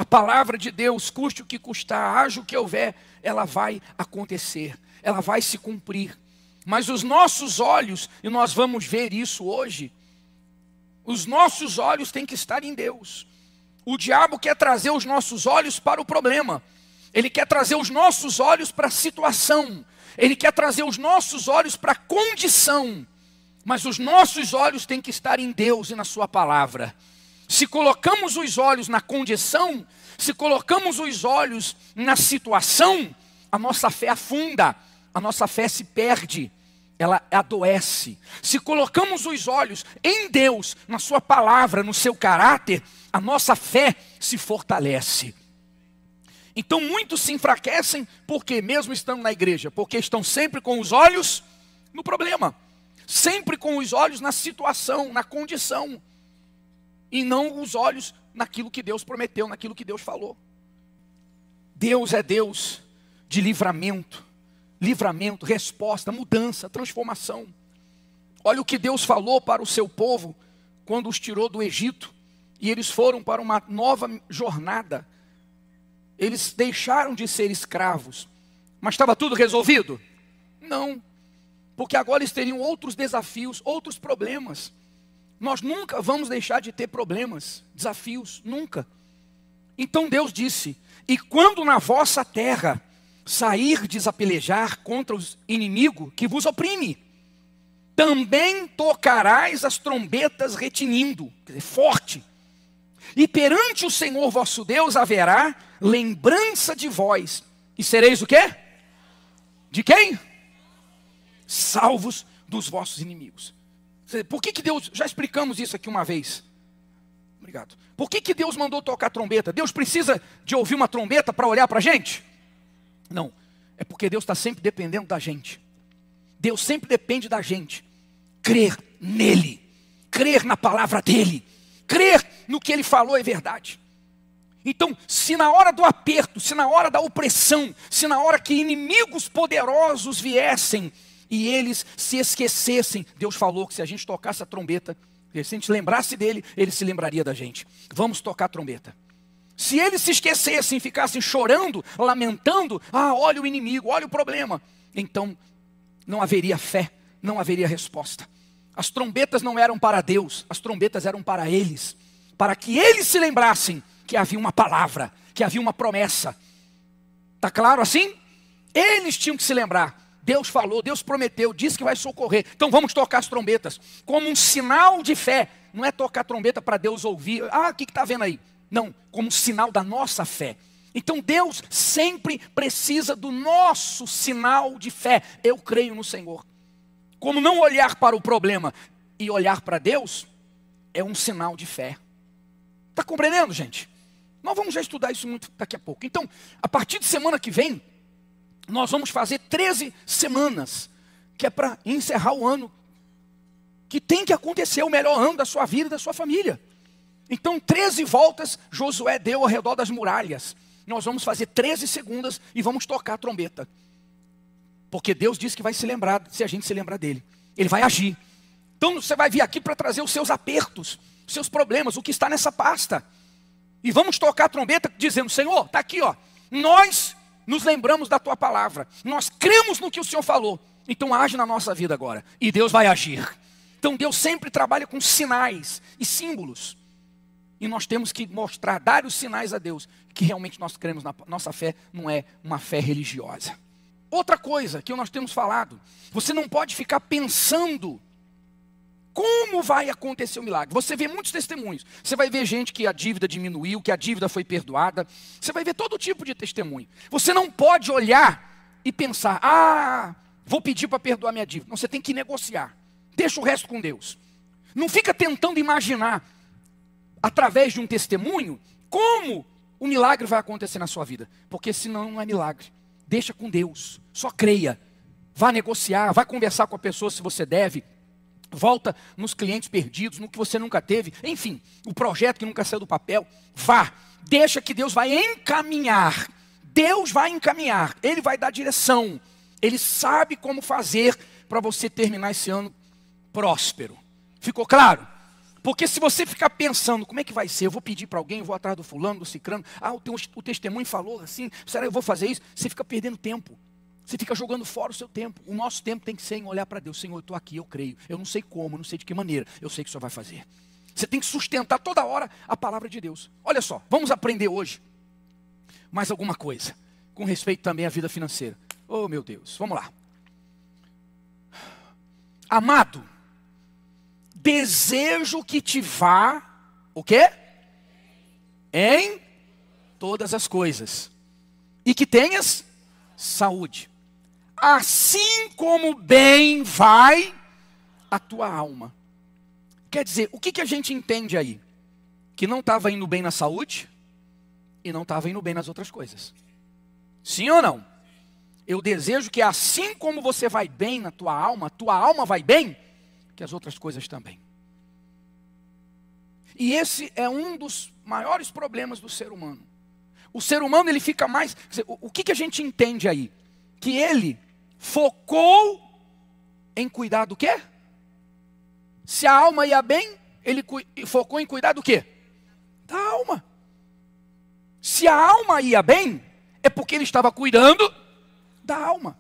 A palavra de Deus, custe o que custar, haja o que houver, ela vai acontecer, ela vai se cumprir. Mas os nossos olhos, e nós vamos ver isso hoje, os nossos olhos têm que estar em Deus. O diabo quer trazer os nossos olhos para o problema. Ele quer trazer os nossos olhos para a situação. Ele quer trazer os nossos olhos para a condição. Mas os nossos olhos têm que estar em Deus e na sua palavra. Se colocamos os olhos na condição, se colocamos os olhos na situação, a nossa fé afunda, a nossa fé se perde, ela adoece. Se colocamos os olhos em Deus, na sua palavra, no seu caráter, a nossa fé se fortalece. Então muitos se enfraquecem, porque mesmo estando na igreja, porque estão sempre com os olhos no problema, sempre com os olhos na situação, na condição, e não os olhos naquilo que Deus prometeu, naquilo que Deus falou. Deus é Deus de livramento, resposta, mudança, transformação. Olha o que Deus falou para o seu povo, quando os tirou do Egito, e eles foram para uma nova jornada. Eles deixaram de ser escravos, mas estava tudo resolvido? Não, porque agora eles teriam outros desafios, outros problemas. Nós nunca vamos deixar de ter problemas, desafios, nunca. Então Deus disse: e quando na vossa terra sairdes a pelejar contra os inimigos que vos oprime, também tocarás as trombetas retinindo, quer dizer, forte. E perante o Senhor vosso Deus haverá lembrança de vós. E sereis o quê? De quem? Salvos dos vossos inimigos. Por que Deus, já explicamos isso aqui uma vez. Obrigado. Por que Deus mandou tocar trombeta? Deus precisa de ouvir uma trombeta para olhar para a gente? Não, é porque Deus está sempre dependendo da gente. Deus sempre depende da gente. Crer nele, crer na palavra dele, crer no que ele falou é verdade. Então, se na hora do aperto, se na hora da opressão, se na hora que inimigos poderosos viessem e eles se esquecessem, Deus falou que se a gente tocasse a trombeta, se a gente lembrasse dele, ele se lembraria da gente. Vamos tocar a trombeta. Se eles se esquecessem, ficassem chorando, lamentando, olha o inimigo, olha o problema, então não haveria fé, não haveria resposta. As trombetas não eram para Deus, as trombetas eram para eles, para que eles se lembrassem que havia uma palavra, que havia uma promessa. Está claro assim? Eles tinham que se lembrar. Deus falou, Deus prometeu, disse que vai socorrer. Então vamos tocar as trombetas como um sinal de fé. Não é tocar trombeta para Deus ouvir. O que está vendo aí? Não, como um sinal da nossa fé. Então Deus sempre precisa do nosso sinal de fé. Eu creio no Senhor. Como não olhar para o problema e olhar para Deus, é um sinal de fé. Está compreendendo, gente? Nós vamos já estudar isso muito daqui a pouco. Então, a partir de semana que vem, nós vamos fazer 13 semanas, que é para encerrar o ano, que tem que acontecer o melhor ano da sua vida e da sua família. Então, 13 voltas Josué deu ao redor das muralhas. Nós vamos fazer 13 segundas e vamos tocar a trombeta. Porque Deus disse que vai se lembrar, se a gente se lembrar dele. Ele vai agir. Então, você vai vir aqui para trazer os seus apertos, os seus problemas, o que está nessa pasta. E vamos tocar a trombeta dizendo: Senhor, está aqui, nós nos lembramos da tua palavra. Nós cremos no que o Senhor falou. Então age na nossa vida agora. E Deus vai agir. Então Deus sempre trabalha com sinais e símbolos. E nós temos que mostrar, dar os sinais a Deus, que realmente nós cremos na nossa fé, não é uma fé religiosa. Outra coisa que nós temos falado, você não pode ficar pensando como vai acontecer o milagre. Você vê muitos testemunhos. Você vai ver gente que a dívida diminuiu, que a dívida foi perdoada. Você vai ver todo tipo de testemunho. Você não pode olhar e pensar: vou pedir para perdoar minha dívida. Não, você tem que negociar. Deixa o resto com Deus. Não fica tentando imaginar, através de um testemunho, como o milagre vai acontecer na sua vida. Porque senão não é milagre. Deixa com Deus. Só creia. Vá negociar, vá conversar com a pessoa se você deve. Volta nos clientes perdidos, no que você nunca teve. Enfim, o projeto que nunca saiu do papel. Vá, deixa que Deus vai encaminhar. Deus vai encaminhar. Ele vai dar direção. Ele sabe como fazer para você terminar esse ano próspero. Ficou claro? Porque se você ficar pensando, como é que vai ser? Eu vou pedir para alguém, eu vou atrás do fulano, do cicrano. Ah, o testemunho falou assim, será que eu vou fazer isso? Você fica perdendo tempo. Você fica jogando fora o seu tempo. O nosso tempo tem que ser em olhar para Deus. Senhor, eu estou aqui, eu creio. Eu não sei como, eu não sei de que maneira. Eu sei que o Senhor vai fazer. Você tem que sustentar toda hora a palavra de Deus. Olha só, vamos aprender hoje mais alguma coisa. Com respeito também à vida financeira. Oh, meu Deus, vamos lá. Amado, desejo que te vá, o quê? Em todas as coisas. E que tenhas saúde. Assim como bem vai a tua alma. Quer dizer, o que a gente entende aí? Que não estava indo bem na saúde e não estava indo bem nas outras coisas. Sim ou não? Eu desejo que assim como você vai bem na tua alma vai bem, que as outras coisas também. E esse é um dos maiores problemas do ser humano. O ser humano, ele fica mais... Quer dizer, o que a gente entende aí? Que ele focou em cuidar do quê? Se a alma ia bem, ele focou em cuidar do quê? Da alma. Se a alma ia bem, é porque ele estava cuidando da alma.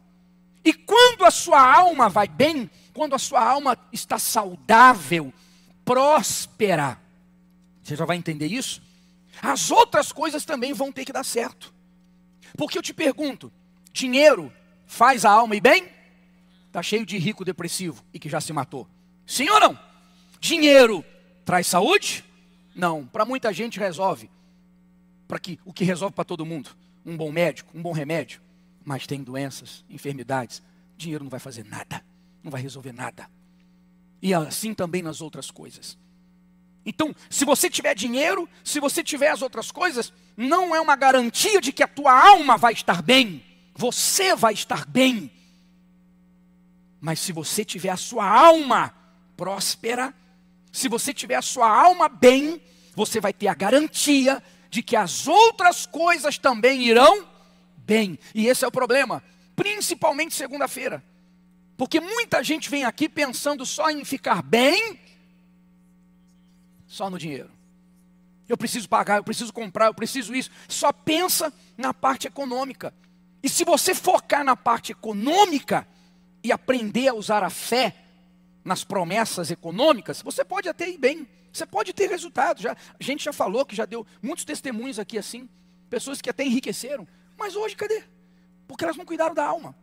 E quando a sua alma vai bem, quando a sua alma está saudável, próspera, você já vai entender isso? As outras coisas também vão ter que dar certo. Porque eu te pergunto, dinheiro faz a alma ir bem? Está cheio de rico depressivo e que já se matou. Sim ou não? Dinheiro traz saúde? Não. Para muita gente resolve. O que resolve para todo mundo? Um bom médico, um bom remédio. Mas tem doenças, enfermidades. Dinheiro não vai fazer nada. Não vai resolver nada. E assim também nas outras coisas. Então, se você tiver dinheiro, se você tiver as outras coisas, não é uma garantia de que a tua alma vai estar bem. Você vai estar bem. Mas se você tiver a sua alma próspera, se você tiver a sua alma bem, você vai ter a garantia de que as outras coisas também irão bem. E esse é o problema, principalmente segunda-feira. Porque muita gente vem aqui pensando só em ficar bem, só no dinheiro. Eu preciso pagar, eu preciso comprar, eu preciso isso. Só pensa na parte econômica. E se você focar na parte econômica e aprender a usar a fé nas promessas econômicas, você pode até ir bem. Você pode ter resultado. A gente já falou que já deu muitos testemunhos aqui assim. Pessoas que até enriqueceram. Mas hoje cadê? Porque elas não cuidaram da alma.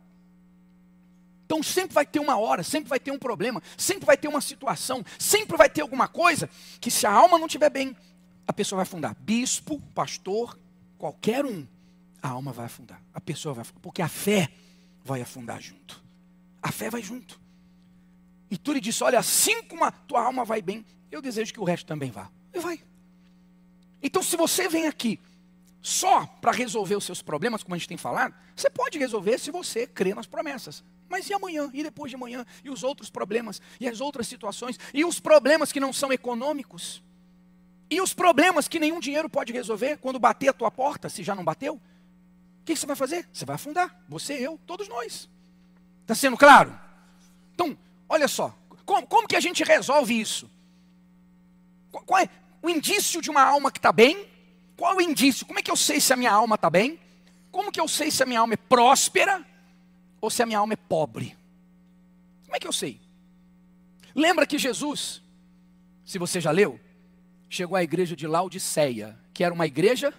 Então sempre vai ter uma hora, sempre vai ter um problema, sempre vai ter uma situação, sempre vai ter alguma coisa que se a alma não estiver bem, a pessoa vai afundar. Bispo, pastor, qualquer um, a alma vai afundar. A pessoa vai afundar, porque a fé vai afundar junto. A fé vai junto. E tu lhe disse, olha, assim como a tua alma vai bem, eu desejo que o resto também vá. E vai. Então se você vem aqui só para resolver os seus problemas, como a gente tem falado, você pode resolver se você crê nas promessas. Mas e amanhã? E depois de amanhã? E os outros problemas? E as outras situações? E os problemas que não são econômicos? E os problemas que nenhum dinheiro pode resolver quando bater a tua porta, se já não bateu? O que você vai fazer? Você vai afundar. Você, eu, todos nós. Está sendo claro? Então, olha só. Como que a gente resolve isso? Qual é o indício de uma alma que está bem? Qual é o indício? Como é que eu sei se a minha alma está bem? Como que eu sei se a minha alma é próspera ou se a minha alma é pobre? Como é que eu sei? Lembra que Jesus, se você já leu, chegou à igreja de Laodiceia, que era uma igreja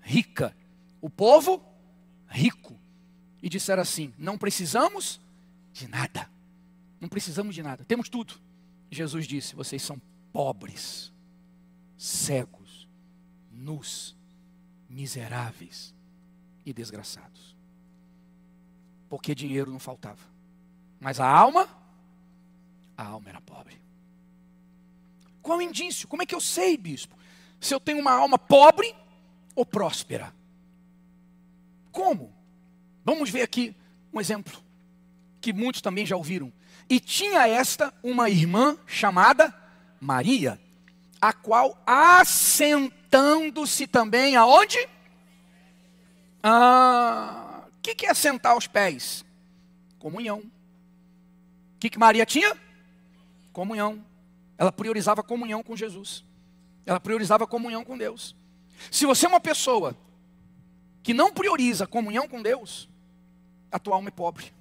rica, o povo rico, e disseram assim, não precisamos de nada, não precisamos de nada, temos tudo. Jesus disse, vocês são pobres, cegos, nus, miseráveis e desgraçados. Porque dinheiro não faltava. Mas a alma era pobre. Qual o indício? Como é que eu sei, bispo? Se eu tenho uma alma pobre ou próspera? Como? Vamos ver aqui um exemplo que muitos também já ouviram. E tinha esta uma irmã chamada Maria, a qual assentando-se também aonde? O que é sentar aos pés? Comunhão. O que Maria tinha? Comunhão. Ela priorizava a comunhão com Jesus. Ela priorizava a comunhão com Deus. Se você é uma pessoa que não prioriza a comunhão com Deus, a tua alma é pobre.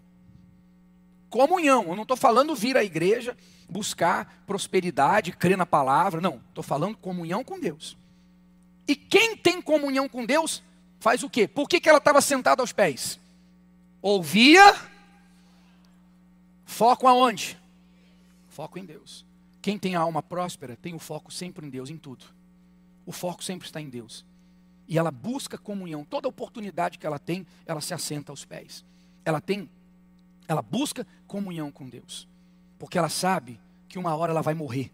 Comunhão, eu não estou falando vir à igreja, buscar prosperidade, crer na palavra. Não, estou falando comunhão com Deus. E quem tem comunhão com Deus, faz o quê? Por que ela estava sentada aos pés? Ouvia, foco aonde? Foco em Deus. Quem tem a alma próspera, tem o foco sempre em Deus, em tudo. O foco sempre está em Deus. E ela busca comunhão. Toda oportunidade que ela tem, ela se assenta aos pés. Ela busca comunhão com Deus. Porque ela sabe que uma hora ela vai morrer.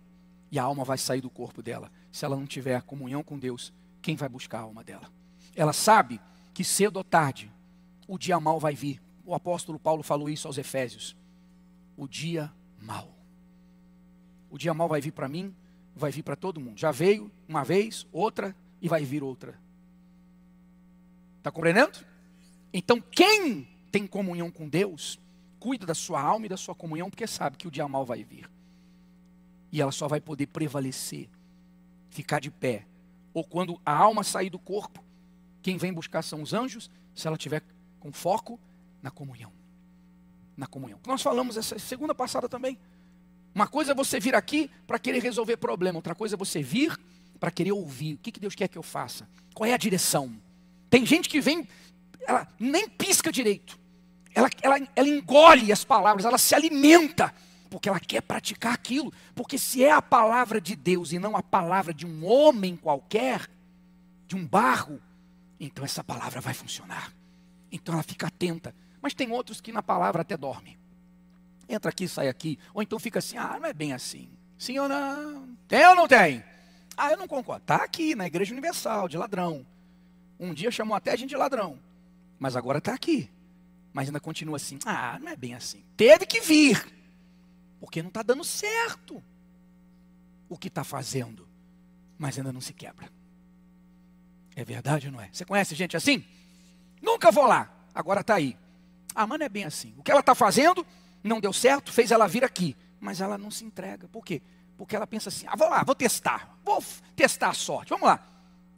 E a alma vai sair do corpo dela. Se ela não tiver comunhão com Deus, quem vai buscar a alma dela? Ela sabe que cedo ou tarde, o dia mau vai vir. O apóstolo Paulo falou isso aos Efésios. O dia mau. O dia mau vai vir para mim, vai vir para todo mundo. Já veio uma vez, outra e vai vir outra. Está compreendendo? Então quem tem comunhão com Deus, cuida da sua alma e da sua comunhão, porque sabe que o dia mau vai vir. E ela só vai poder prevalecer, ficar de pé. Ou quando a alma sair do corpo, quem vem buscar são os anjos, se ela tiver com foco na comunhão. Na comunhão. Nós falamos essa segunda passada também. Uma coisa é você vir aqui para querer resolver problema. Outra coisa é você vir para querer ouvir. O que Deus quer que eu faça? Qual é a direção? Tem gente que vem, ela nem pisca direito. Ela engole as palavras, ela se alimenta. Porque ela quer praticar aquilo. Porque se é a palavra de Deus e não a palavra de um homem qualquer, de um barro, então essa palavra vai funcionar. Então ela fica atenta. Mas tem outros que na palavra até dorme. Entra aqui, sai aqui. Ou então fica assim, não é bem assim. Sim ou não? Tem ou não tem? Eu não concordo. Está aqui na Igreja Universal, de ladrão. Um dia chamou até a gente de ladrão. Mas agora está aqui. Mas ainda continua assim, não é bem assim. Teve que vir. Porque não está dando certo o que está fazendo. Mas ainda não se quebra. É verdade ou não é? Você conhece gente assim? Nunca vou lá. Agora está aí. Mas não é bem assim. O que ela está fazendo não deu certo, fez ela vir aqui. Mas ela não se entrega. Por quê? Porque ela pensa assim, vou lá, vou testar. Vou testar a sorte. Vamos lá.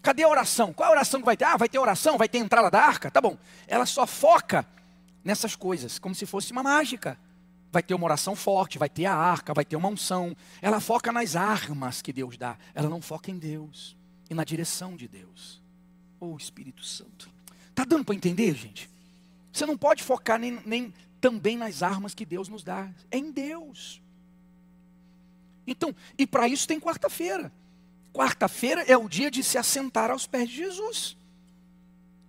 Cadê a oração? Qual é a oração que vai ter? Vai ter oração, vai ter entrada da arca? Tá bom. Ela só foca nessas coisas, como se fosse uma mágica. Vai ter uma oração forte, vai ter a arca, vai ter uma unção. Ela foca nas armas que Deus dá. Ela não foca em Deus e na direção de Deus. Espírito Santo. Tá dando para entender, gente? Você não pode focar nem também nas armas que Deus nos dá. É em Deus. Então, e para isso tem quarta-feira. Quarta-feira é o dia de se assentar aos pés de Jesus.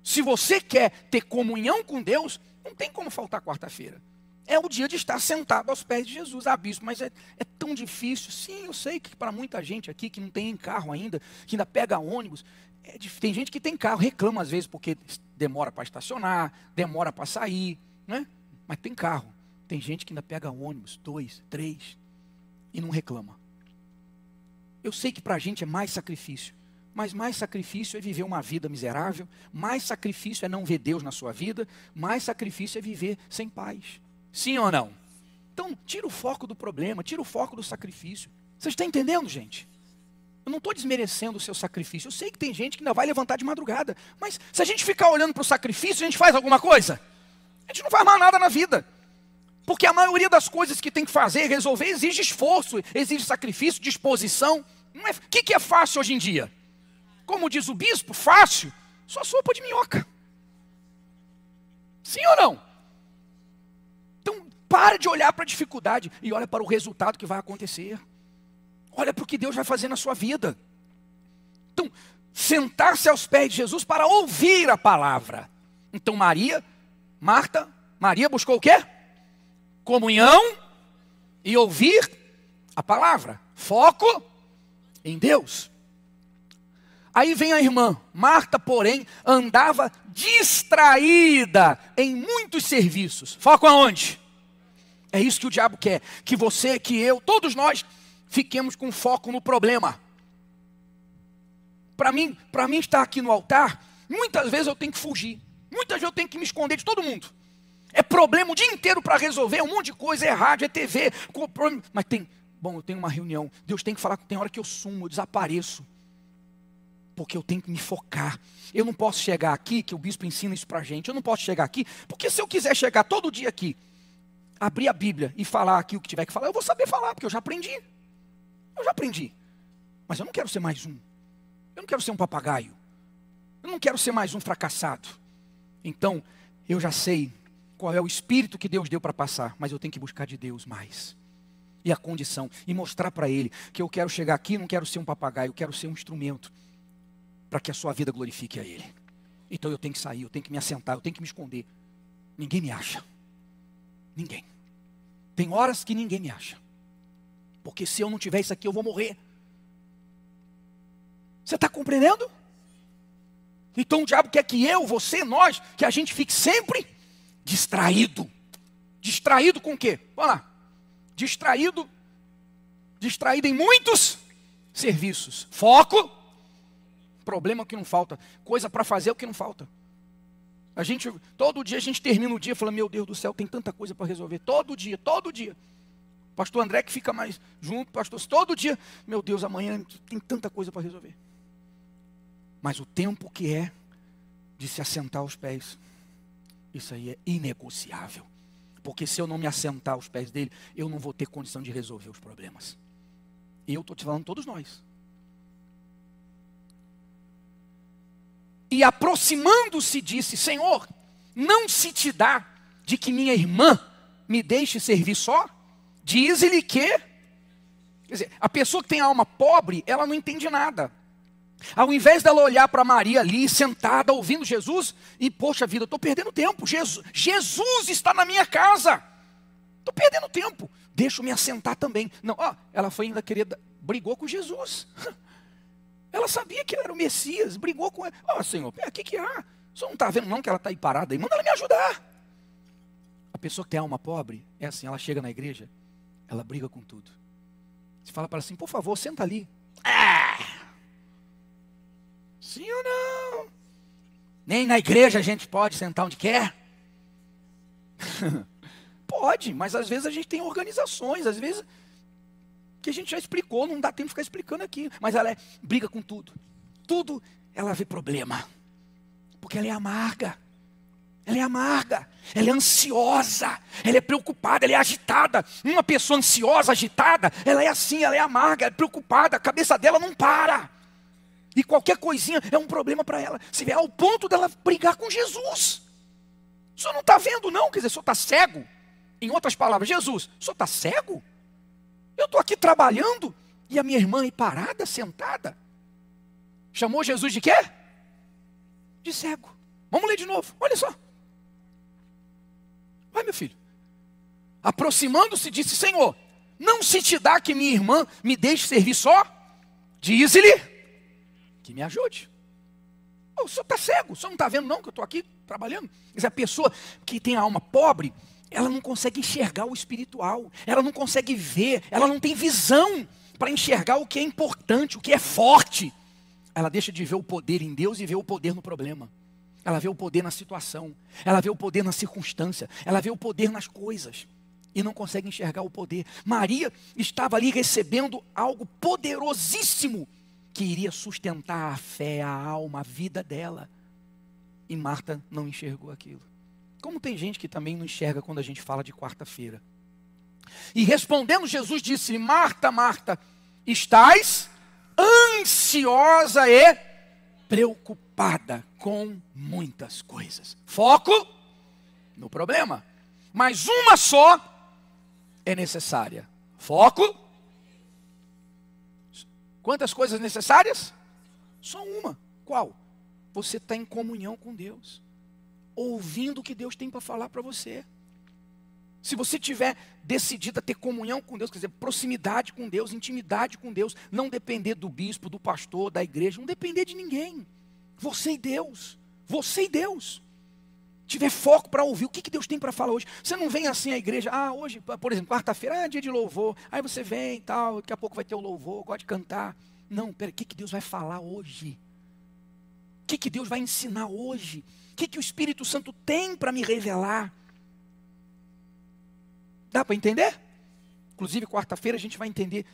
Se você quer ter comunhão com Deus, não tem como faltar quarta-feira. É o dia de estar sentado aos pés de Jesus. Bispo, mas é tão difícil. Sim, eu sei que para muita gente aqui que não tem carro ainda, que ainda pega ônibus, tem gente que tem carro, reclama às vezes porque demora para estacionar, demora para sair, né? Mas tem carro. Tem gente que ainda pega ônibus, 2, 3, e não reclama. Eu sei que para a gente é mais sacrifício, mas mais sacrifício é viver uma vida miserável, mais sacrifício é não ver Deus na sua vida, mais sacrifício é viver sem paz. Sim ou não? Então, tira o foco do problema, tira o foco do sacrifício. Vocês estão entendendo, gente? Eu não estou desmerecendo o seu sacrifício. Eu sei que tem gente que ainda vai levantar de madrugada. Mas se a gente ficar olhando para o sacrifício, a gente faz alguma coisa? A gente não faz mais nada na vida. Porque a maioria das coisas que tem que fazer, resolver, exige esforço, exige sacrifício, disposição. Não é... O que é fácil hoje em dia? Como diz o bispo, fácil, só sopa de minhoca. Sim ou não? Então, para de olhar para a dificuldade e olha para o resultado que vai acontecer. Olha para o que Deus vai fazer na sua vida. Então, sentar-se aos pés de Jesus para ouvir a palavra. Então, Maria buscou o quê? Comunhão e ouvir a palavra. Foco em Deus. Aí vem a irmã. Marta, porém, andava distraída em muitos serviços. Foco aonde? É isso que o diabo quer. Que você, que eu, todos nós fiquemos com foco no problema. Para mim estar aqui no altar, muitas vezes eu tenho que fugir. Muitas vezes eu tenho que me esconder de todo mundo. É problema o dia inteiro para resolver, um monte de coisa, é rádio, é TV. Mas tem bom, eu tenho uma reunião. Deus tem que falar, tem hora que eu sumo, eu desapareço. Porque eu tenho que me focar. Eu não posso chegar aqui, que o bispo ensina isso pra gente. Eu não posso chegar aqui, porque se eu quiser chegar todo dia aqui, abrir a Bíblia e falar aqui o que tiver que falar, eu vou saber falar, porque eu já aprendi. Eu já aprendi. Mas eu não quero ser mais um. Eu não quero ser um papagaio. Eu não quero ser mais um fracassado. Então, eu já sei qual é o espírito que Deus deu para passar, mas eu tenho que buscar de Deus mais. E a condição, e mostrar para Ele que eu quero chegar aqui, não quero ser um papagaio, eu quero ser um instrumento para que a sua vida glorifique a Ele. Então eu tenho que sair, eu tenho que me assentar, eu tenho que me esconder. Ninguém me acha. Ninguém. Tem horas que ninguém me acha. Porque se eu não tiver isso aqui, eu vou morrer. Você está compreendendo? Então o diabo quer que eu, você, nós, que a gente fique sempre distraído. Distraído com o quê? Vamos lá. Distraído em muitos serviços. Foco. Problema que não falta. Coisa para fazer é o que não falta. Todo dia a gente termina o dia falando, meu Deus do céu, tem tanta coisa para resolver. Todo dia. Pastor André que fica mais junto, pastor, todo dia, meu Deus, amanhã tem tanta coisa para resolver. Mas o tempo que é de se assentar aos pés, isso aí é inegociável. Porque se eu não me assentar aos pés dele, eu não vou ter condição de resolver os problemas. E eu estou te falando, todos nós. E aproximando-se disse, Senhor, não se te dá de que minha irmã me deixe servir só? Diz-lhe que, quer dizer, a pessoa que tem a alma pobre, ela não entende nada. Ao invés dela olhar para Maria ali, sentada, ouvindo Jesus, e poxa vida, eu estou perdendo tempo, Jesus está na minha casa, estou perdendo tempo, deixa eu me assentar também. Não, ela foi ainda brigou com Jesus. Ela sabia que ele era o Messias, brigou com ele. Senhor, o que há? O senhor não está vendo não que ela está aí parada aí? Manda ela me ajudar. A pessoa que tem alma pobre, é assim, ela chega na igreja, ela briga com tudo. Você fala para ela assim, por favor, senta ali. Sim ou não? Nem na igreja a gente pode sentar onde quer. Pode, mas às vezes a gente tem organizações, às vezes que a gente já explicou, não dá tempo de ficar explicando aqui. Mas ela briga com tudo. Tudo ela vê problema. Porque ela é amarga. Ela é amarga, ela é ansiosa, ela é preocupada, ela é agitada. Uma pessoa ansiosa, agitada, ela é assim, ela é amarga, é preocupada, a cabeça dela não para. E qualquer coisinha é um problema para ela. Se vier ao ponto dela brigar com Jesus. O senhor não está vendo não, quer dizer, o senhor está cego. Em outras palavras, Jesus, o senhor está cego? Eu estou aqui trabalhando e a minha irmã aí parada, sentada. Chamou Jesus de quê? De cego. Vamos ler de novo, olha só. Vai, meu filho. Aproximando-se, disse, Senhor, não se te dá que minha irmã me deixe servir só? Diz-lhe que me ajude. O senhor está cego, o senhor não está vendo não que eu estou aqui trabalhando? Mas a pessoa que tem a alma pobre, ela não consegue enxergar o espiritual, ela não consegue ver, ela não tem visão para enxergar o que é importante, o que é forte. Ela deixa de ver o poder em Deus e vê o poder no problema. Ela vê o poder na situação, ela vê o poder na circunstância, ela vê o poder nas coisas e não consegue enxergar o poder. Maria estava ali recebendo algo poderosíssimo que iria sustentar a fé, a alma, a vida dela. E Marta não enxergou aquilo. Como tem gente que também não enxerga quando a gente fala de quarta-feira. E respondendo Jesus disse, Marta, Marta, estás ansiosa e preocupada com muitas coisas. Foco no problema. Mas uma só é necessária. Foco. Quantas coisas necessárias? Só uma. Qual? Você está em comunhão com Deus. Ouvindo o que Deus tem para falar para você. Se você tiver decidido a ter comunhão com Deus, quer dizer, proximidade com Deus, intimidade com Deus, não depender do bispo, do pastor, da igreja, não depender de ninguém. Você e Deus. Você e Deus. Tiver foco para ouvir o que Deus tem para falar hoje. Você não vem assim à igreja, hoje, por exemplo, quarta-feira, é dia de louvor. Aí você vem e tal, daqui a pouco vai ter o louvor, gosta de cantar. Não, peraí, o que Deus vai falar hoje? O que Deus vai ensinar hoje? O que o Espírito Santo tem para me revelar? Dá para entender? Inclusive, quarta-feira a gente vai entender.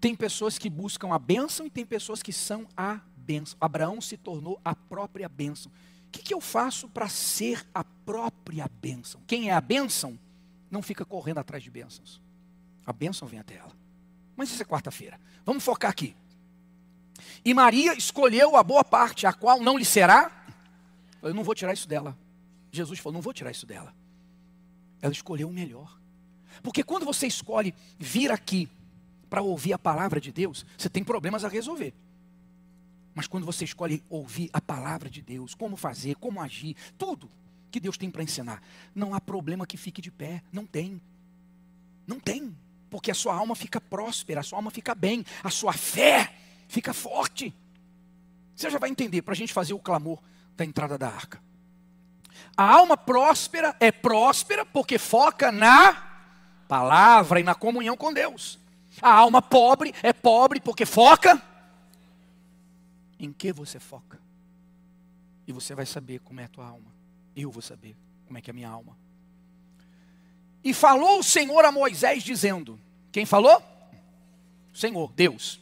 Tem pessoas que buscam a bênção e tem pessoas que são a bênção. Abraão se tornou a própria bênção. O que eu faço para ser a própria bênção? Quem é a bênção não fica correndo atrás de bênçãos. A bênção vem até ela. Mas isso é quarta-feira. Vamos focar aqui. E Maria escolheu a boa parte, a qual não lhe será. Eu não vou tirar isso dela. Jesus falou, não vou tirar isso dela. Ela escolheu o melhor. Porque quando você escolhe vir aqui para ouvir a palavra de Deus, você tem problemas a resolver. Mas quando você escolhe ouvir a palavra de Deus, como fazer, como agir, tudo que Deus tem para ensinar, não há problema que fique de pé. Não tem. Não tem. Porque a sua alma fica próspera, a sua alma fica bem, a sua fé fica forte. Você já vai entender para a gente fazer o clamor da entrada da arca. A alma próspera é próspera porque foca na palavra e na comunhão com Deus. A alma pobre é pobre porque foca em que você foca. E você vai saber como é a tua alma. Eu vou saber como é que é a minha alma. E falou o Senhor a Moisés dizendo, quem falou? O Senhor, Deus.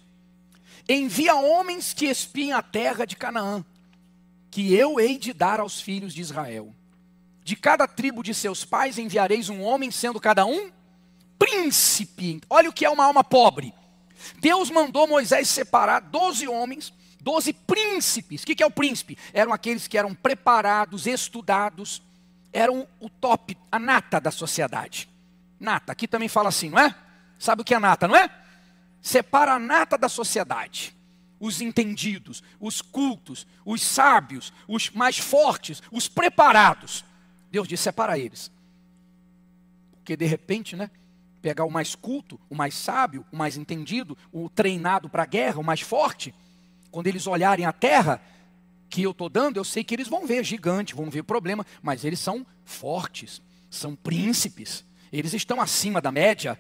Envia homens que espiem a terra de Canaã, que eu hei de dar aos filhos de Israel. De cada tribo de seus pais enviareis um homem, sendo cada um príncipe. Olha o que é uma alma pobre. Deus mandou Moisés separar 12 homens, 12 príncipes. O que é o príncipe? Eram aqueles que eram preparados, estudados, eram o top, a nata da sociedade. Nata, aqui também fala assim, não é? Sabe o que é nata, não é? Separa a nata da sociedade. Os entendidos, os cultos, os sábios, os mais fortes, os preparados. Deus disse, separa eles. Porque de repente, né? Pegar o mais culto, o mais sábio, o mais entendido, o treinado para a guerra, o mais forte. Quando eles olharem a terra que eu estou dando, eu sei que eles vão ver gigante, vão ver problema. Mas eles são fortes, são príncipes. Eles estão acima da média.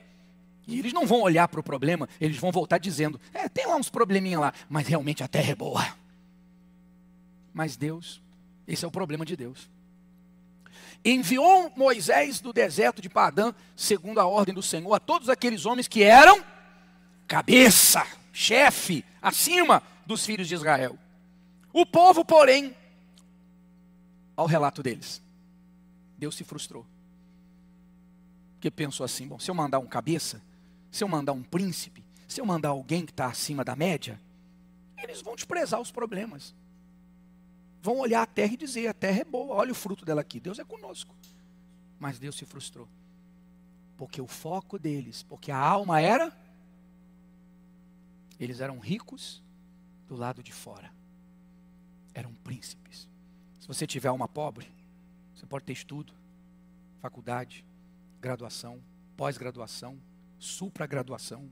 E eles não vão olhar para o problema, eles vão voltar dizendo, tem lá uns probleminha lá, mas realmente a terra é boa. Mas Deus, esse é o problema de Deus. Enviou Moisés do deserto de Padã, segundo a ordem do Senhor, a todos aqueles homens que eram cabeça, chefe, acima dos filhos de Israel. O povo, porém, ao relato deles, Deus se frustrou. Porque pensou assim, bom, se eu mandar um cabeça, se eu mandar um príncipe, se eu mandar alguém que está acima da média, eles vão desprezar os problemas. Vão olhar a terra e dizer, a terra é boa, olha o fruto dela aqui, Deus é conosco. Mas Deus se frustrou. Porque o foco deles, porque a alma era, eles eram ricos do lado de fora. Eram príncipes. Se você tiver alma pobre, você pode ter estudo, faculdade, graduação, pós-graduação, supra-graduação.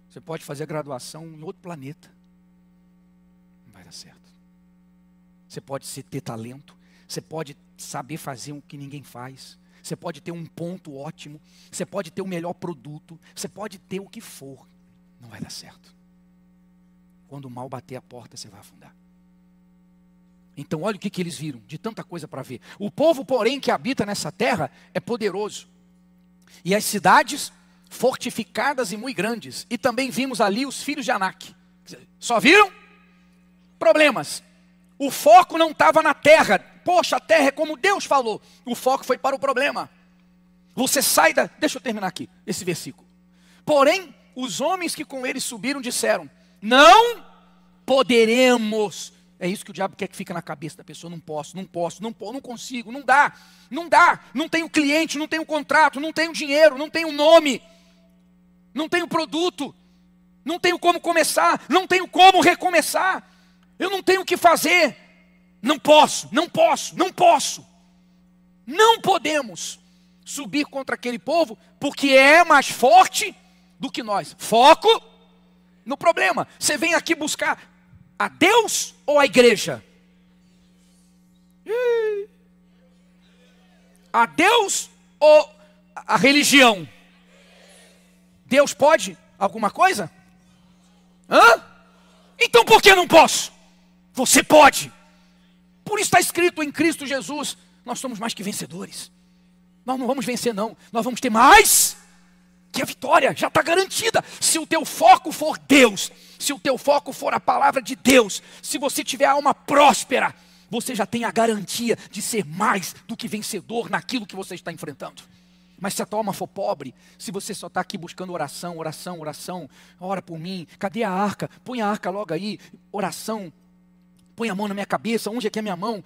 Você pode fazer a graduação em outro planeta. Não vai dar certo. Você pode ter talento. Você pode saber fazer o que ninguém faz. Você pode ter um ponto ótimo. Você pode ter o melhor produto. Você pode ter o que for. Não vai dar certo. Quando o mal bater a porta, você vai afundar. Então olha o que eles viram, de tanta coisa para ver. O povo, porém, que habita nessa terra é poderoso. E as cidades fortificadas e muito grandes. E também vimos ali os filhos de Anak. Só viram? Problemas. O foco não estava na terra. Poxa, a terra é como Deus falou. O foco foi para o problema. Você sai da... Deixa eu terminar aqui, esse versículo. Porém, os homens que com eles subiram disseram, não poderemos. É isso que o diabo quer que fique na cabeça da pessoa. Não posso, não consigo, não dá. Não tenho cliente, não tenho contrato, não tenho dinheiro, não tenho nome. Não tenho produto. Não tenho como começar, não tenho como recomeçar. Eu não tenho o que fazer. Não posso. Não podemos subir contra aquele povo, porque é mais forte do que nós. Foco no problema. Você vem aqui buscar a Deus ou a igreja? A Deus ou a religião? Deus pode alguma coisa? Então por que não posso? Você pode. Por isso está escrito em Cristo Jesus, nós somos mais que vencedores. Nós não vamos vencer não, nós vamos ter mais que Porque a vitória já está garantida. Se o teu foco for Deus, se o teu foco for a palavra de Deus, se você tiver a alma próspera, você já tem a garantia de ser mais do que vencedor naquilo que você está enfrentando. Mas se a tua alma for pobre, se você só está aqui buscando oração, oração, oração, ora por mim, cadê a arca? Põe a arca logo aí, oração, põe a mão na minha cabeça, onde é que é a minha mão?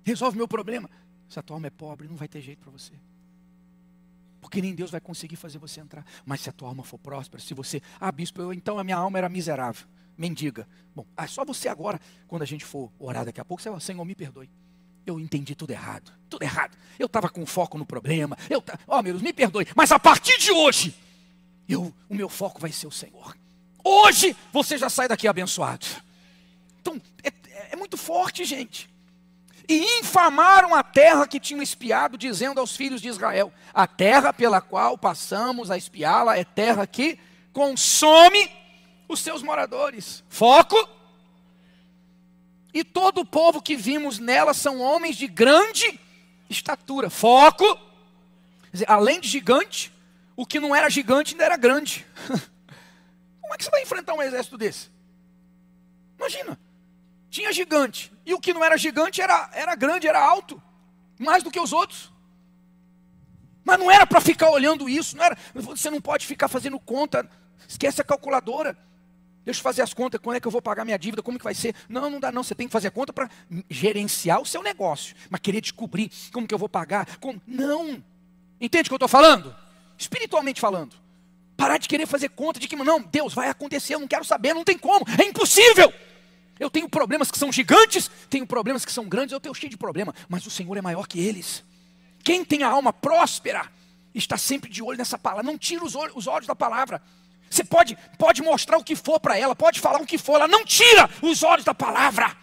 Resolve meu problema. Se a tua alma é pobre, não vai ter jeito para você. Porque nem Deus vai conseguir fazer você entrar. Mas se a tua alma for próspera, se você... bispo, então a minha alma era miserável, mendiga. Bom, é só você agora, quando a gente for orar daqui a pouco, você vai, Senhor, me perdoe. Eu entendi tudo errado, tudo errado. Eu estava com foco no problema. Meu Deus, me perdoe. Mas a partir de hoje, o meu foco vai ser o Senhor. Hoje, você já sai daqui abençoado. Então, é muito forte, gente. E infamaram a terra que tinham espiado, dizendo aos filhos de Israel: a terra pela qual passamos a espiá-la é terra que consome os seus moradores. Foco. E todo o povo que vimos nela são homens de grande estatura. Foco. Quer dizer, além de gigante, o que não era gigante ainda era grande. Como é que você vai enfrentar um exército desse? Imagina. Tinha gigante. E o que não era gigante era grande, era alto. Mais do que os outros. Mas não era para ficar olhando isso. Você não pode ficar fazendo conta. Esquece a calculadora. Deixa eu fazer as contas, quando é que eu vou pagar minha dívida, como que vai ser? Não, não dá não, você tem que fazer a conta para gerenciar o seu negócio. Mas querer descobrir como que eu vou pagar, não. Entende o que eu estou falando? Espiritualmente falando. Parar de querer fazer conta de que, não, Deus, vai acontecer, eu não quero saber, não tem como, é impossível. Eu tenho problemas que são gigantes, tenho problemas que são grandes, eu tenho cheio de problema, mas o Senhor é maior que eles. Quem tem a alma próspera, está sempre de olho nessa palavra, não tira os olhos da palavra. Você pode mostrar o que for para ela, pode falar o que for, ela não tira os olhos da palavra.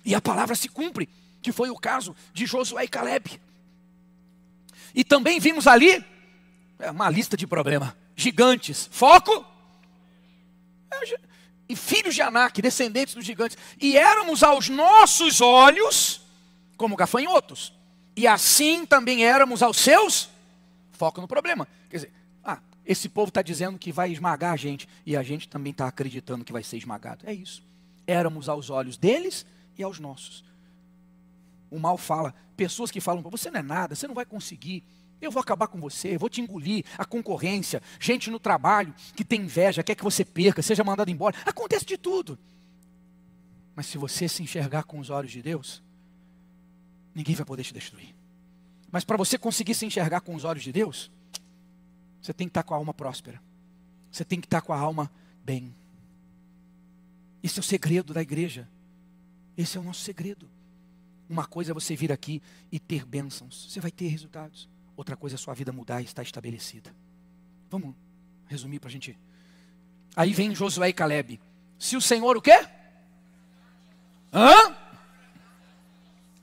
E a palavra se cumpre, que foi o caso de Josué e Caleb. E também vimos ali uma lista de problemas. Gigantes, foco. E filhos de Anak, descendentes dos gigantes. E éramos aos nossos olhos como gafanhotos. E assim também éramos aos seus, foco no problema. Quer dizer, esse povo está dizendo que vai esmagar a gente, e a gente também está acreditando que vai ser esmagado. É isso. Éramos aos olhos deles e aos nossos. O mal fala, pessoas que falam, você não é nada, você não vai conseguir, eu vou acabar com você, eu vou te engolir, a concorrência, gente no trabalho que tem inveja, quer que você perca, seja mandado embora, acontece de tudo. Mas se você se enxergar com os olhos de Deus, ninguém vai poder te destruir. Mas para você conseguir se enxergar com os olhos de Deus, você tem que estar com a alma próspera. Você tem que estar com a alma bem. Esse é o segredo da igreja. Esse é o nosso segredo. Uma coisa é você vir aqui e ter bênçãos. Você vai ter resultados. Outra coisa é a sua vida mudar e estar estabelecida. Vamos resumir para a gente. Aí vem Josué e Caleb. Se o Senhor o quê?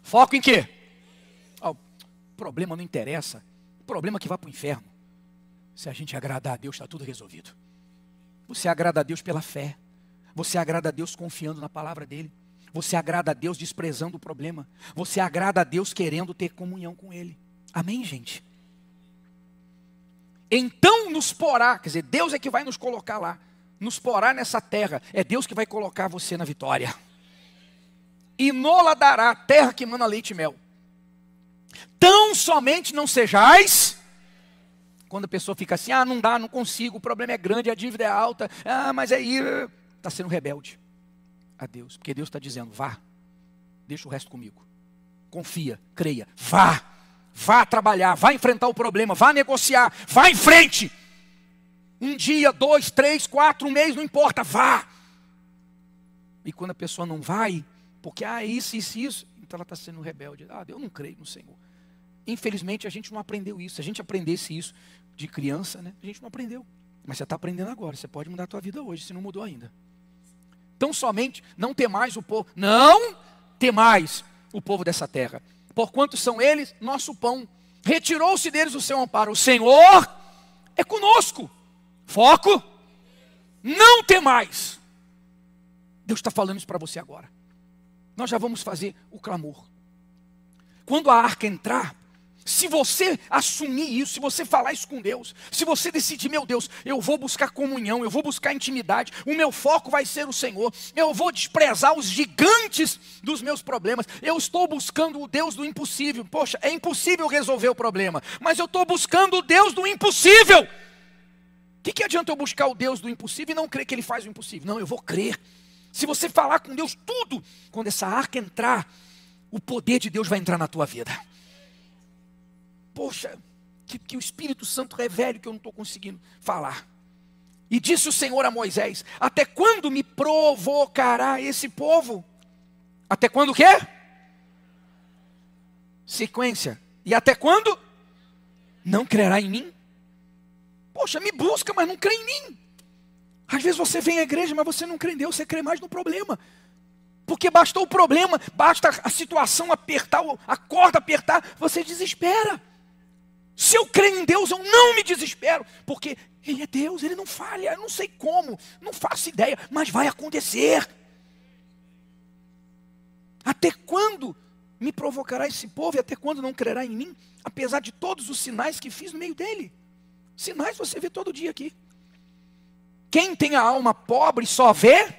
Foco em quê? O problema não interessa. O problema é que vai para o inferno. Se a gente agradar a Deus, está tudo resolvido. Você agrada a Deus pela fé. Você agrada a Deus confiando na palavra dEle. Você agrada a Deus desprezando o problema. Você agrada a Deus querendo ter comunhão com Ele. Amém, gente? Então nos porá, quer dizer, Deus é que vai nos colocar lá. Nos porá nessa terra. É Deus que vai colocar você na vitória. E nola dará, terra que mana leite e mel. Tão somente não sejais... Quando a pessoa fica assim, não dá, não consigo, o problema é grande, a dívida é alta, mas aí está sendo rebelde a Deus. Porque Deus está dizendo, vá, deixa o resto comigo. Confia, creia, vá trabalhar, vá enfrentar o problema, vá negociar, vá em frente. Um dia, 2, 3, 4, um mês, não importa, vá. E quando a pessoa não vai, porque isso, então ela está sendo rebelde. Eu não creio no Senhor. Infelizmente a gente não aprendeu isso. Se a gente aprendesse isso de criança, né? A gente não aprendeu. Mas você está aprendendo agora. Você pode mudar a tua vida hoje, se não mudou ainda. Tão somente não temais o povo. Não temais o povo dessa terra. Porquanto são eles nosso pão. Retirou-se deles o seu amparo. O Senhor é conosco. Foco. Não temais. Deus está falando isso para você agora. Nós já vamos fazer o clamor. Quando a arca entrar, Se você assumir isso, se você falar isso com Deus, se você decidir, meu Deus, eu vou buscar comunhão, eu vou buscar intimidade, o meu foco vai ser o Senhor, eu vou desprezar os gigantes dos meus problemas, eu estou buscando o Deus do impossível. Poxa, é impossível resolver o problema, mas eu estou buscando o Deus do impossível. O que adianta eu buscar o Deus do impossível e não crer que Ele faz o impossível? Não, eu vou crer. Se você falar com Deus tudo, quando essa arca entrar, o poder de Deus vai entrar na tua vida. Poxa, que o Espírito Santo revele que eu não estou conseguindo falar. E disse o Senhor a Moisés: até quando me provocará esse povo? Até quando o quê? Sequência. E até quando? Não crerá em mim? Poxa, me busca, mas não crê em mim. Às vezes você vem à igreja, mas você não crê em Deus, você crê mais no problema. Porque bastou o problema, basta a situação apertar, a corda apertar, você desespera. Se eu creio em Deus, eu não me desespero, porque Ele é Deus, Ele não falha, eu não sei como, não faço ideia, mas vai acontecer. Até quando me provocará esse povo e até quando não crerá em mim, apesar de todos os sinais que fiz no meio dele? Sinais você vê todo dia aqui. Quem tem a alma pobre só vê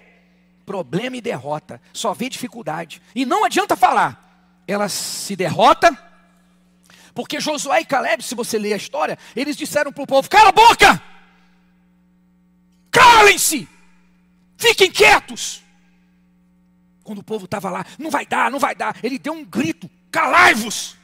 problema e derrota, só vê dificuldade, e não adianta falar, ela se derrota. Porque Josué e Caleb, se você ler a história, eles disseram para o povo: cala a boca! Calem-se! Fiquem quietos! Quando o povo estava lá, não vai dar, não vai dar, ele deu um grito: calai-vos!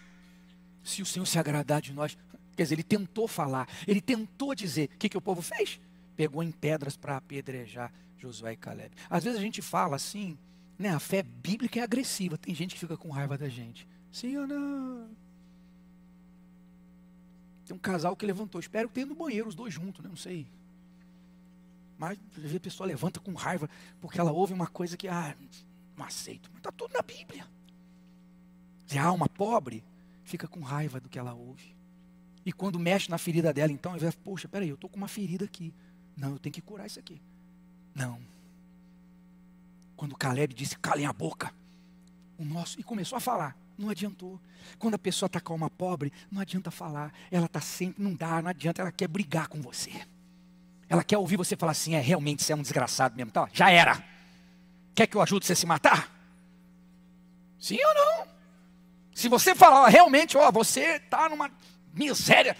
Se o Senhor se agradar de nós. Quer dizer, ele tentou falar, ele tentou dizer. O que o povo fez? Pegou em pedras para apedrejar Josué e Caleb. Às vezes a gente fala assim, né? A fé bíblica é agressiva. Tem gente que fica com raiva da gente. Sim ou não? Tem um casal que levantou, espero que tenha no banheiro os dois juntos, né? Não sei. Mas a pessoa levanta com raiva, porque ela ouve uma coisa que, não aceito. Mas está tudo na Bíblia. Se a alma pobre fica com raiva do que ela ouve. E quando mexe na ferida dela, então, ele vai, poxa, peraí, eu estou com uma ferida aqui. Não, eu tenho que curar isso aqui. Não. Quando Caleb disse, calem a boca, e começou a falar. Não adiantou. Quando a pessoa está com a alma pobre, não adianta falar. Ela está sempre, não adianta, ela quer brigar com você. Ela quer ouvir você falar assim, realmente você é um desgraçado mesmo. Tá, já era. Quer que eu ajude você a se matar? Sim ou não? Se você falar, realmente, você está numa miséria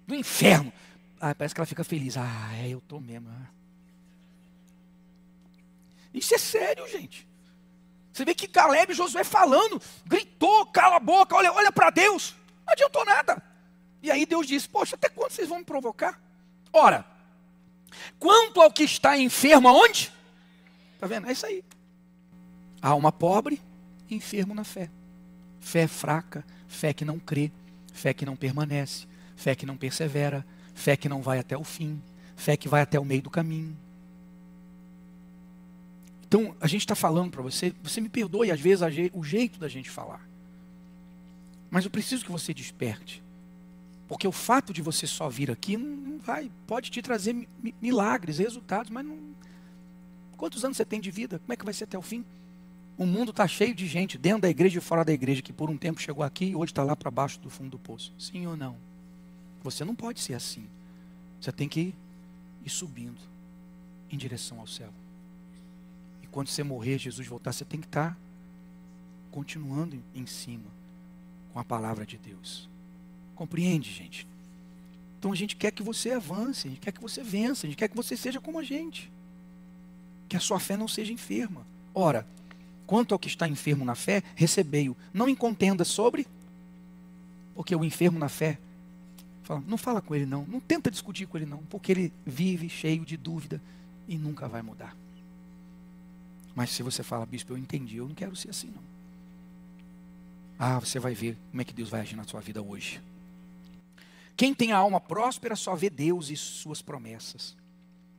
do inferno. Parece que ela fica feliz. Eu estou mesmo. Isso é sério, gente. Você vê que Caleb e Josué falando, gritou, cala a boca, olha para Deus. Não adiantou nada. E aí Deus disse, poxa, até quando vocês vão me provocar? Ora, quanto ao que está enfermo, aonde? Está vendo? É isso aí. Alma pobre, enfermo na fé. Fé fraca, fé que não crê, fé que não permanece, fé que não persevera, fé que não vai até o fim, fé que vai até o meio do caminho. Então, a gente está falando para você, você me perdoe às vezes o jeito da gente falar. Mas eu preciso que você desperte. Porque o fato de você só vir aqui não vai, pode te trazer milagres, resultados, mas não... Quantos anos você tem de vida? Como é que vai ser até o fim? O mundo está cheio de gente, dentro da igreja e fora da igreja, que por um tempo chegou aqui e hoje está lá para baixo do fundo do poço. Sim ou não? Você não pode ser assim. Você tem que ir subindo em direção ao céu. Quando você morrer, Jesus voltar, você tem que estar continuando em cima com a palavra de Deus. Compreende, gente? Então a gente quer que você avance, a gente quer que você vença, a gente quer que você seja como a gente. Que a sua fé não seja enferma. Ora, quanto ao que está enfermo na fé, recebei-o. Não em contenda sobre, porque o enfermo na fé, não fala com ele não, não tenta discutir com ele não, porque ele vive cheio de dúvida e nunca vai mudar. Mas se você fala, bispo, eu entendi, eu não quero ser assim não. Você vai ver como é que Deus vai agir na sua vida hoje. Quem tem a alma próspera só vê Deus e suas promessas.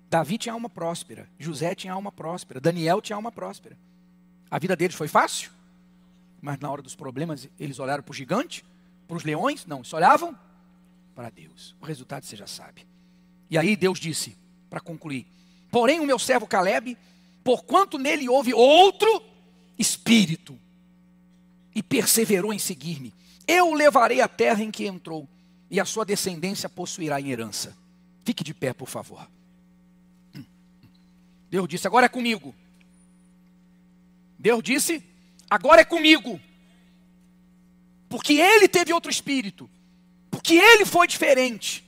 Davi tinha alma próspera, José tinha alma próspera, Daniel tinha alma próspera. A vida deles foi fácil? Mas na hora dos problemas eles olharam para o gigante, para os leões? Não, eles olhavam para Deus. O resultado você já sabe. E aí Deus disse, para concluir, porém o meu servo Caleb, porquanto nele houve outro espírito. e perseverou em seguir-me, eu o levarei à terra em que entrou, e a sua descendência possuirá em herança. Fique de pé, por favor. Deus disse, agora é comigo. Deus disse, agora é comigo. Porque ele teve outro espírito. Porque ele foi diferente.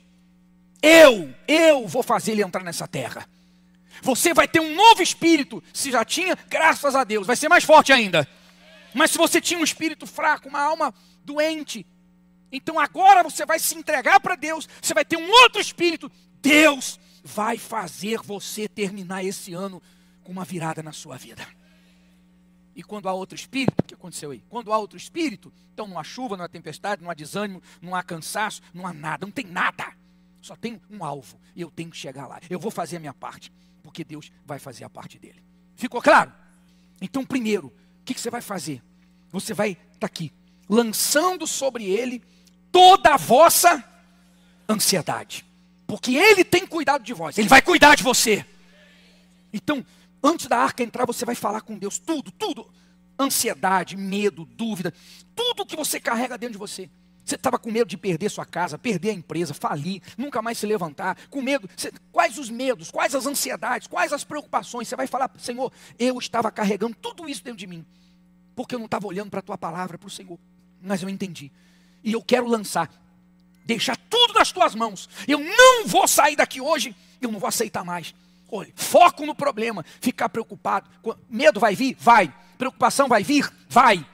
Eu vou fazer ele entrar nessa terra. Você vai ter um novo espírito. Se já tinha, graças a Deus, vai ser mais forte ainda. Mas se você tinha um espírito fraco, uma alma doente, então agora você vai se entregar para Deus. Você vai ter um outro espírito. Deus vai fazer você terminar esse ano com uma virada na sua vida. E quando há outro espírito, o que aconteceu aí? Quando há outro espírito, então não há chuva, não há tempestade, não há desânimo, não há cansaço, não há nada, não tem nada. Só tem um alvo e eu tenho que chegar lá. Eu vou fazer a minha parte, porque Deus vai fazer a parte dele. Ficou claro? Então primeiro, o que você vai fazer? Você vai estar aqui, lançando sobre ele toda a vossa ansiedade. Porque ele tem cuidado de vós, ele vai cuidar de você. Então, antes da arca entrar, você vai falar com Deus tudo. Ansiedade, medo, dúvida, tudo que você carrega dentro de você. Você estava com medo de perder sua casa, perder a empresa, falir, nunca mais se levantar, com medo. Quais os medos, quais as ansiedades, quais as preocupações? Você vai falar, Senhor, eu estava carregando tudo isso dentro de mim. Porque eu não estava olhando para a tua palavra, para o Senhor. Mas eu entendi. E eu quero lançar. Deixar tudo nas tuas mãos. Eu não vou sair daqui hoje. Eu não vou aceitar mais. Olha, foco no problema. Ficar preocupado. Medo vai vir? Vai. Preocupação vai vir? Vai.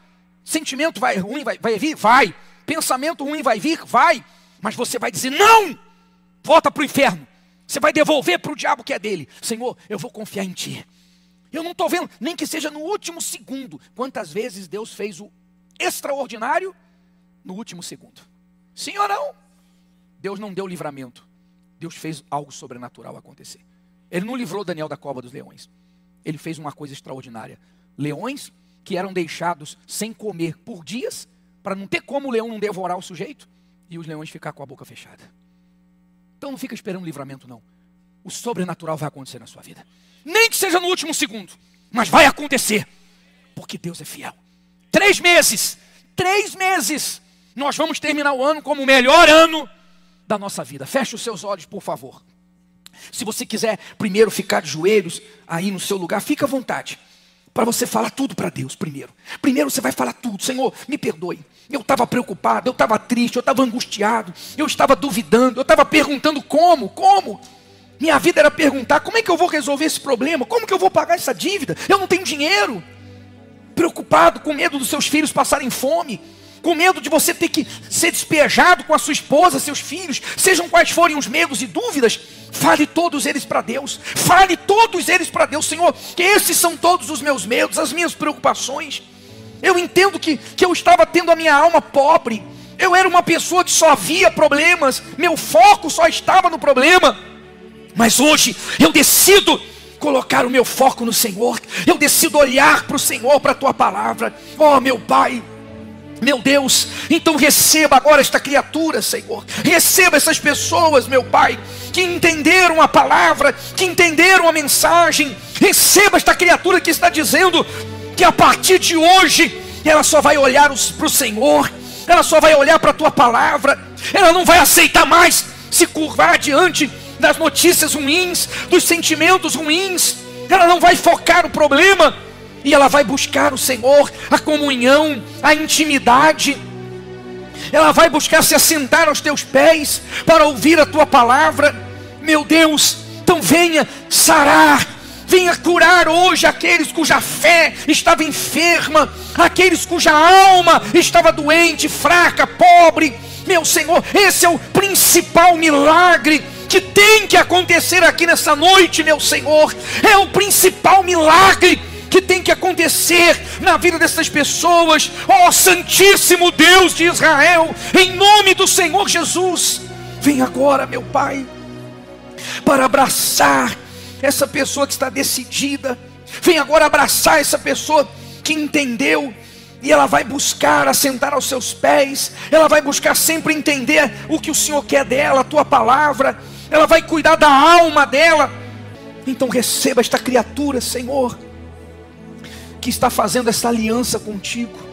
Sentimento ruim vai vir? Vai. Pensamento ruim vai vir? Vai. Mas você vai dizer, não! Volta para o inferno. Você vai devolver para o diabo que é dele. Senhor, eu vou confiar em ti. Eu não estou vendo, nem que seja no último segundo. Quantas vezes Deus fez o extraordinário no último segundo? Sim ou não? Deus não deu livramento. Deus fez algo sobrenatural acontecer. Ele não livrou Daniel da cova dos leões. Ele fez uma coisa extraordinária. Leões que eram deixados sem comer por dias, para não ter como o leão não devorar o sujeito, e os leões ficar com a boca fechada. Então não fica esperando livramento não. O sobrenatural vai acontecer na sua vida. Nem que seja no último segundo, mas vai acontecer. Porque Deus é fiel. 3 meses. Nós vamos terminar o ano como o melhor ano da nossa vida. Feche os seus olhos, por favor. Se você quiser primeiro ficar de joelhos aí no seu lugar, fica à vontade. Para você falar tudo para Deus primeiro. Primeiro você vai falar tudo. Senhor, me perdoe. Eu estava preocupado, eu estava triste, eu estava angustiado, eu estava duvidando, eu estava perguntando como? Minha vida era perguntar, como é que eu vou resolver esse problema? Como que eu vou pagar essa dívida? Eu não tenho dinheiro. Preocupado, com medo dos seus filhos passarem fome. Com medo de você ter que ser despejado com a sua esposa, seus filhos, sejam quais forem os medos e dúvidas, fale todos eles para Deus. Fale todos eles para Deus. Senhor, que esses são todos os meus medos, as minhas preocupações. Eu entendo que eu estava tendo a minha alma pobre. Eu era uma pessoa que só via problemas. Meu foco só estava no problema. Mas hoje eu decido colocar o meu foco no Senhor. Eu decido olhar para o Senhor, para a tua palavra. Oh, meu Pai, meu Deus, então receba agora esta criatura, Senhor. Receba essas pessoas, meu Pai, que entenderam a palavra, que entenderam a mensagem. Receba esta criatura que está dizendo que a partir de hoje ela só vai olhar para o Senhor. Ela só vai olhar para a tua palavra. Ela não vai aceitar mais se curvar diante das notícias ruins, dos sentimentos ruins. Ela não vai focar no problema. E ela vai buscar o Senhor, a comunhão, a intimidade. Ela vai buscar se assentar aos teus pés para ouvir a tua palavra. Meu Deus, então venha sarar, venha curar hoje aqueles cuja fé estava enferma, aqueles cuja alma estava doente, fraca, pobre. Meu Senhor, esse é o principal milagre que tem que acontecer aqui nessa noite, meu Senhor. É o principal milagre que tem que acontecer na vida dessas pessoas. Ó Santíssimo Deus de Israel, em nome do Senhor Jesus, vem agora, meu Pai, para abraçar essa pessoa que está decidida. Vem agora abraçar essa pessoa que entendeu, e ela vai buscar assentar aos seus pés. Ela vai buscar sempre entender o que o Senhor quer dela, a tua palavra. Ela vai cuidar da alma dela. Então receba esta criatura, Senhor, que está fazendo essa aliança contigo.